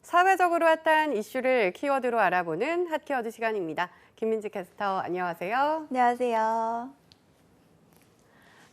사회적으로 핫한 이슈를 키워드로 알아보는 핫키워드 시간입니다. 김민지 캐스터, 안녕하세요. 안녕하세요.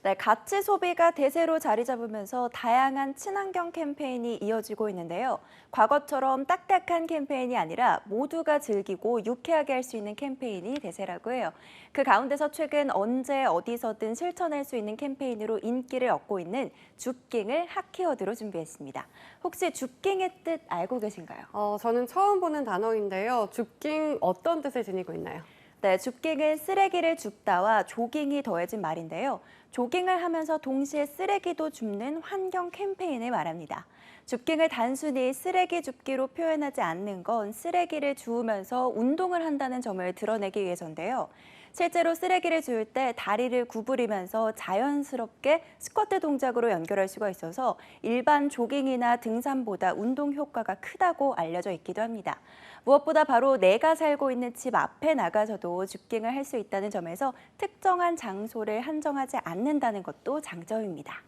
네, 가치 소비가 대세로 자리 잡으면서 다양한 친환경 캠페인이 이어지고 있는데요. 과거처럼 딱딱한 캠페인이 아니라 모두가 즐기고 유쾌하게 할 수 있는 캠페인이 대세라고 해요. 그 가운데서 최근 언제 어디서든 실천할 수 있는 캠페인으로 인기를 얻고 있는 줍깅을 핫키워드로 준비했습니다. 혹시 줍깅의 뜻 알고 계신가요? 저는 처음 보는 단어인데요. 줍깅 어떤 뜻을 지니고 있나요? 네, 줍깅은 쓰레기를 줍다와 조깅이 더해진 말인데요. 조깅을 하면서 동시에 쓰레기도 줍는 환경 캠페인을 말합니다. 줍깅을 단순히 쓰레기 줍기로 표현하지 않는 건 쓰레기를 주우면서 운동을 한다는 점을 드러내기 위해서인데요. 실제로 쓰레기를 주울 때 다리를 구부리면서 자연스럽게 스쿼트 동작으로 연결할 수가 있어서 일반 조깅이나 등산보다 운동 효과가 크다고 알려져 있기도 합니다. 무엇보다 바로 내가 살고 있는 집 앞에 나가서도 줍깅을 할 수 있다는 점에서 특정한 장소를 한정하지 않는다는 것도 장점입니다.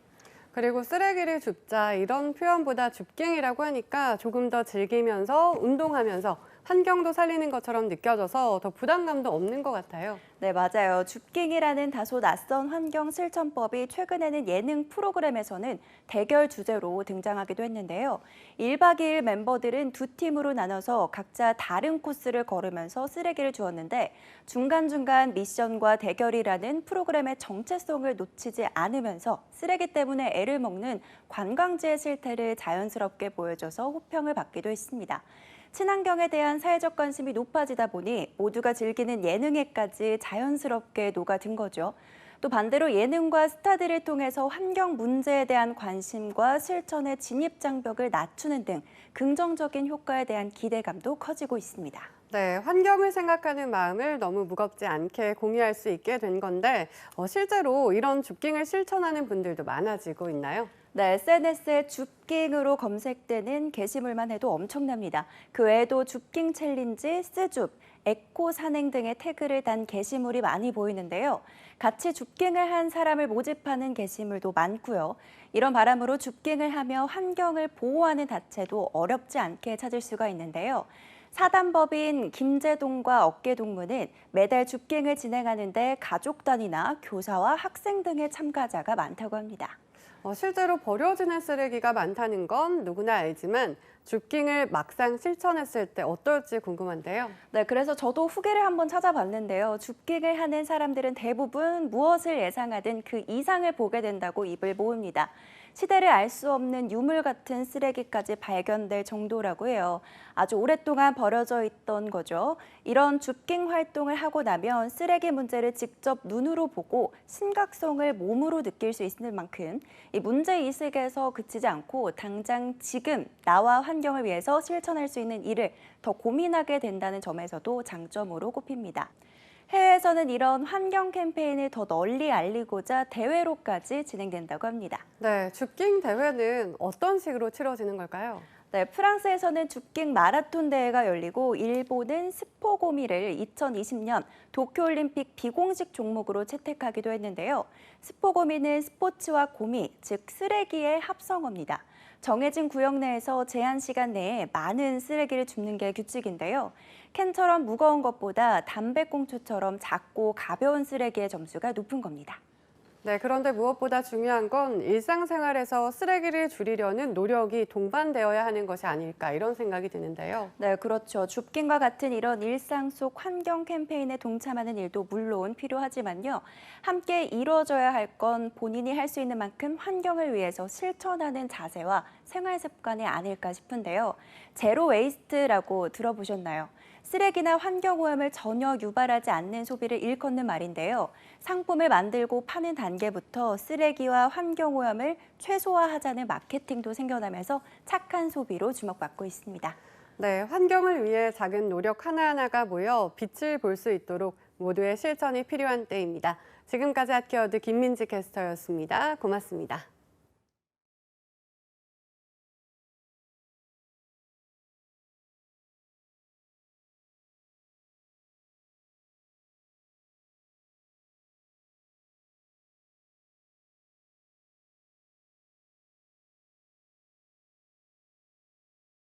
그리고 쓰레기를 줍자 이런 표현보다 줍깅이라고 하니까 조금 더 즐기면서 운동하면서 환경도 살리는 것처럼 느껴져서 더 부담감도 없는 것 같아요. 네, 맞아요. 줍깅이라는 다소 낯선 환경 실천법이 최근에는 예능 프로그램에서는 대결 주제로 등장하기도 했는데요. 1박 2일 멤버들은 두 팀으로 나눠서 각자 다른 코스를 걸으면서 쓰레기를 주웠는데 중간중간 미션과 대결이라는 프로그램의 정체성을 놓치지 않으면서 쓰레기 때문에 애를 먹는 관광지의 실태를 자연스럽게 보여줘서 호평을 받기도 했습니다. 친환경에 대한 사회적 관심이 높아지다 보니 모두가 즐기는 예능에까지 자연스럽게 녹아든 거죠. 또 반대로 예능과 스타들을 통해서 환경 문제에 대한 관심과 실천의 진입 장벽을 낮추는 등 긍정적인 효과에 대한 기대감도 커지고 있습니다. 네, 환경을 생각하는 마음을 너무 무겁지 않게 공유할 수 있게 된 건데 실제로 이런 줍깅을 실천하는 분들도 많아지고 있나요? 네, SNS에 줍깅으로 검색되는 게시물만 해도 엄청납니다. 그 외에도 줍깅 챌린지, 스줍, 에코 산행 등의 태그를 단 게시물이 많이 보이는데요. 같이 줍깅을 한 사람을 모집하는 게시물도 많고요. 이런 바람으로 줍깅을 하며 환경을 보호하는 자체도 어렵지 않게 찾을 수가 있는데요. 사단법인 김제동과 어깨동무는 매달 줍깅을 진행하는데 가족 단위나 교사와 학생 등의 참가자가 많다고 합니다. 실제로 버려지는 쓰레기가 많다는 건 누구나 알지만 줍깅을 막상 실천했을 때 어떨지 궁금한데요. 네, 그래서 저도 후기를 한번 찾아봤는데요. 줍깅을 하는 사람들은 대부분 무엇을 예상하든 그 이상을 보게 된다고 입을 모읍니다. 시대를 알 수 없는 유물 같은 쓰레기까지 발견될 정도라고 해요. 아주 오랫동안 버려져 있던 거죠. 이런 줍깅 활동을 하고 나면 쓰레기 문제를 직접 눈으로 보고 심각성을 몸으로 느낄 수 있는 만큼 이 문제의식에서 그치지 않고 당장 지금 나와 환경을 위해서 실천할 수 있는 일을 더 고민하게 된다는 점에서도 장점으로 꼽힙니다. 해외에서는 이런 환경 캠페인을 더 널리 알리고자 대회로까지 진행된다고 합니다. 네, 줍깅 대회는 어떤 식으로 치러지는 걸까요? 네, 프랑스에서는 줍깅 마라톤 대회가 열리고 일본은 스포고미를 2020년 도쿄올림픽 비공식 종목으로 채택하기도 했는데요. 스포고미는 스포츠와 고미, 즉 쓰레기의 합성어입니다. 정해진 구역 내에서 제한 시간 내에 많은 쓰레기를 줍는 게 규칙인데요. 캔처럼 무거운 것보다 담배꽁초처럼 작고 가벼운 쓰레기의 점수가 높은 겁니다. 네, 그런데 무엇보다 중요한 건 일상생활에서 쓰레기를 줄이려는 노력이 동반되어야 하는 것이 아닐까 이런 생각이 드는데요. 네, 그렇죠. 줍깅과 같은 이런 일상 속 환경 캠페인에 동참하는 일도 물론 필요하지만요. 함께 이루어져야 할 건 본인이 할 수 있는 만큼 환경을 위해서 실천하는 자세와 생활 습관이 아닐까 싶은데요. 제로 웨이스트라고 들어보셨나요? 쓰레기나 환경오염을 전혀 유발하지 않는 소비를 일컫는 말인데요. 상품을 만들고 파는 단계부터 쓰레기와 환경오염을 최소화하자는 마케팅도 생겨나면서 착한 소비로 주목받고 있습니다. 네, 환경을 위해 작은 노력 하나하나가 모여 빛을 볼 수 있도록 모두의 실천이 필요한 때입니다. 지금까지 핫키워드 김민지 캐스터였습니다. 고맙습니다.